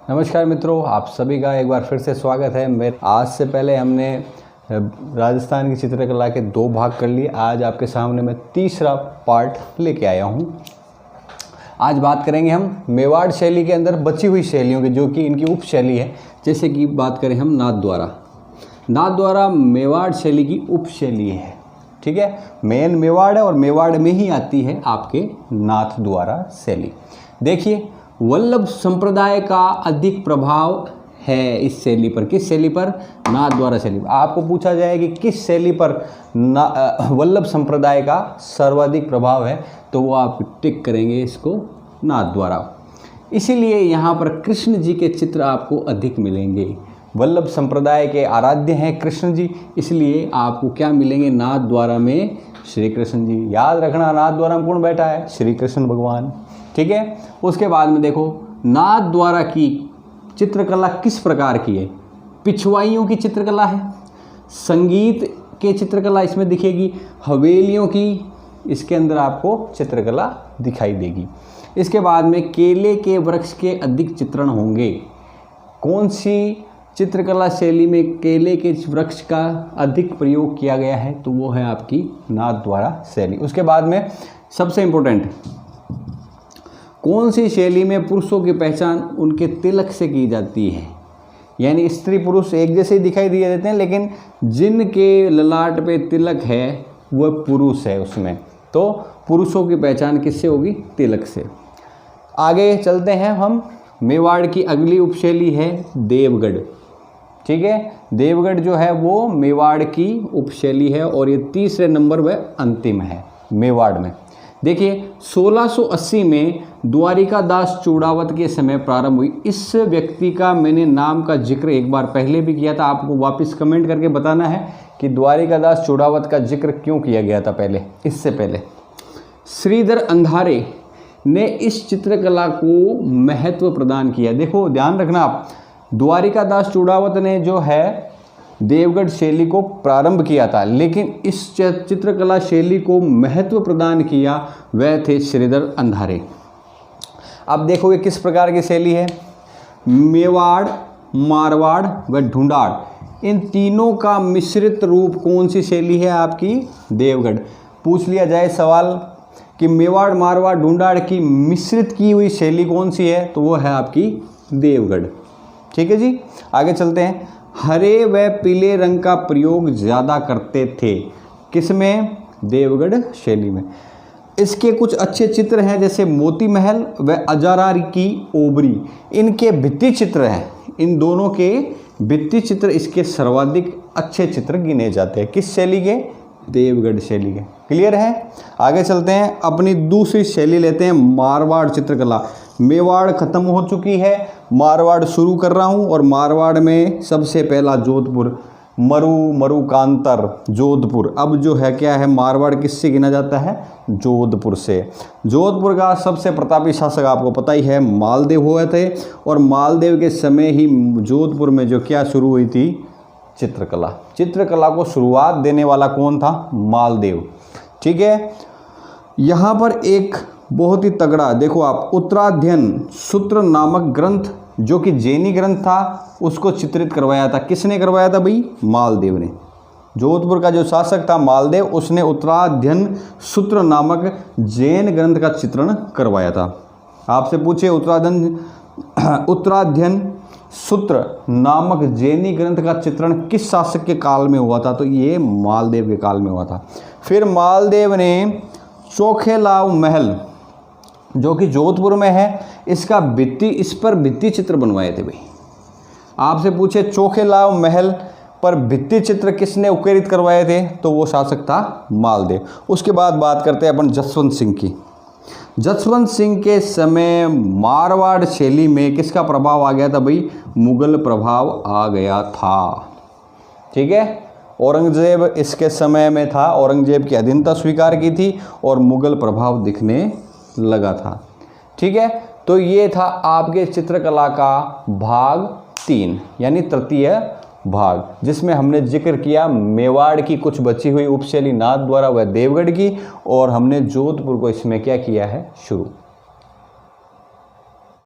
नमस्कार मित्रों, आप सभी का एक बार फिर से स्वागत है। आज से पहले हमने राजस्थान की चित्रकला के 2 भाग कर लिए। आज आपके सामने मैं तीसरा पार्ट लेके आया हूँ। आज बात करेंगे हम मेवाड़ शैली के अंदर बची हुई शैलियों की, जो कि इनकी उप शैली है। जैसे कि बात करें हम नाथद्वारा। नाथद्वारा मेवाड़ शैली की उप शैली है, ठीक है। मेन मेवाड़ है और मेवाड़ में ही आती है आपके नाथद्वारा शैली। देखिए, वल्लभ संप्रदाय का अधिक प्रभाव है इस शैली पर। किस शैली पर? नाथद्वारा शैली। आपको पूछा जाए कि किस शैली पर वल्लभ संप्रदाय का सर्वाधिक प्रभाव है, तो वो आप टिक करेंगे इसको नाथद्वारा। इसीलिए यहाँ पर कृष्ण जी के चित्र आपको अधिक मिलेंगे। वल्लभ संप्रदाय के आराध्य हैं कृष्ण जी, इसलिए आपको क्या मिलेंगे? नाथद्वारा में श्री कृष्ण जी। याद रखना, नाथद्वारा में कौन बैठा है? श्री कृष्ण भगवान, ठीक है। उसके बाद में देखो, नाथद्वारा की चित्रकला किस प्रकार की है? पिछवाइयों की चित्रकला है, संगीत के चित्रकला इसमें दिखेगी, हवेलियों की इसके अंदर आपको चित्रकला दिखाई देगी। इसके बाद में केले के वृक्ष के अधिक चित्रण होंगे। कौन सी चित्रकला शैली में केले के वृक्ष का अधिक प्रयोग किया गया है? तो वो है आपकी नाथद्वारा शैली। उसके बाद में सबसे इम्पोर्टेंट, कौन सी शैली में पुरुषों की पहचान उनके तिलक से की जाती है? यानी स्त्री पुरुष एक जैसे ही दिखाई दिए देते हैं, लेकिन जिनके ललाट पे तिलक है वह पुरुष है उसमें। तो पुरुषों की पहचान किससे होगी? तिलक से। आगे चलते हैं हम। मेवाड़ की अगली उपशैली है देवगढ़, ठीक है। देवगढ़ जो है वो मेवाड़ की उपशैली है और ये तीसरे नंबर व अंतिम है मेवाड़ में। देखिए, 1680 में द्वारिका दास चूड़ावत के समय प्रारंभ हुई। इस व्यक्ति का मैंने नाम का जिक्र एक बार पहले भी किया था। आपको वापस कमेंट करके बताना है कि द्वारिका दास चूड़ावत का जिक्र क्यों किया गया था पहले, इससे पहले। श्रीधर अंधारे ने इस चित्रकला को महत्व प्रदान किया। देखो, ध्यान रखना आप, द्वारिका दास चूड़ावत ने जो है देवगढ़ शैली को प्रारंभ किया था, लेकिन इस चित्रकला शैली को महत्व प्रदान किया वह थे श्रीधर अंधारे। अब देखो ये किस प्रकार की शैली है। मेवाड़, मारवाड़ व ढूंढाड़, इन तीनों का मिश्रित रूप कौन सी शैली है? आपकी देवगढ़। पूछ लिया जाए सवाल कि मेवाड़, मारवाड़, ढूंढाड़ की मिश्रित की हुई शैली कौन सी है, तो वो है आपकी देवगढ़, ठीक है जी। आगे चलते हैं। हरे व पीले रंग का प्रयोग ज़्यादा करते थे। किसमें? देवगढ़ शैली में। इसके कुछ अच्छे चित्र हैं, जैसे मोती महल व अजारा की ओबरी, इनके भित्ति चित्र हैं। इन दोनों के भित्ति चित्र इसके सर्वाधिक अच्छे चित्र गिने जाते हैं। किस शैली के? देवगढ़ शैली के। क्लियर है? आगे चलते हैं, अपनी दूसरी शैली लेते हैं, मारवाड़ चित्रकला। मेवाड़ खत्म हो चुकी है, मारवाड़ शुरू कर रहा हूँ। और मारवाड़ में सबसे पहला जोधपुर, मरुकांतर जोधपुर। अब जो है क्या है, मारवाड़ किससे गिना जाता है? जोधपुर से। जोधपुर का सबसे प्रतापी शासक आपको पता ही है, मालदेव हुए थे। और मालदेव के समय ही जोधपुर में जो क्या शुरू हुई थी? चित्रकला। चित्रकला को शुरुआत देने वाला कौन था? मालदेव, ठीक है। यहाँ पर एक बहुत ही तगड़ा, देखो आप, उत्तराध्ययन सूत्र नामक ग्रंथ, जो कि जैनी ग्रंथ था, उसको चित्रित करवाया था। किसने करवाया था भाई? मालदेव ने। जोधपुर का जो शासक था मालदेव, उसने उत्तराध्ययन सूत्र नामक जैन ग्रंथ का चित्रण करवाया था। आपसे पूछे उत्तराध्ययन सूत्र नामक जैनी ग्रंथ का चित्रण किस शासक के काल में हुआ था? तो ये मालदेव के काल में हुआ था। फिर मालदेव ने चोखेलाव महल, जो कि जोधपुर में है, इसका इस पर भित्ति चित्र बनवाए थे भाई। आपसे पूछे चोखेलाव महल पर भित्ति चित्र किसने उकेरित करवाए थे? तो वो शासक था मालदेव। उसके बाद बात करते हैं अपन जसवंत सिंह की। जसवंत सिंह के समय मारवाड़ शैली में किसका प्रभाव आ गया था भाई? मुगल प्रभाव आ गया था, ठीक है। औरंगजेब इसके समय में था, औरंगजेब की अधीनता स्वीकार की थी और मुगल प्रभाव दिखने लगा था, ठीक है। तो ये था आपके चित्रकला का भाग 3, यानी तृतीय भाग, जिसमें हमने जिक्र किया मेवाड़ की कुछ बची हुई उपशैली नाथद्वारा व देवगढ़ की, और हमने जोधपुर को इसमें क्या किया है? शुरू।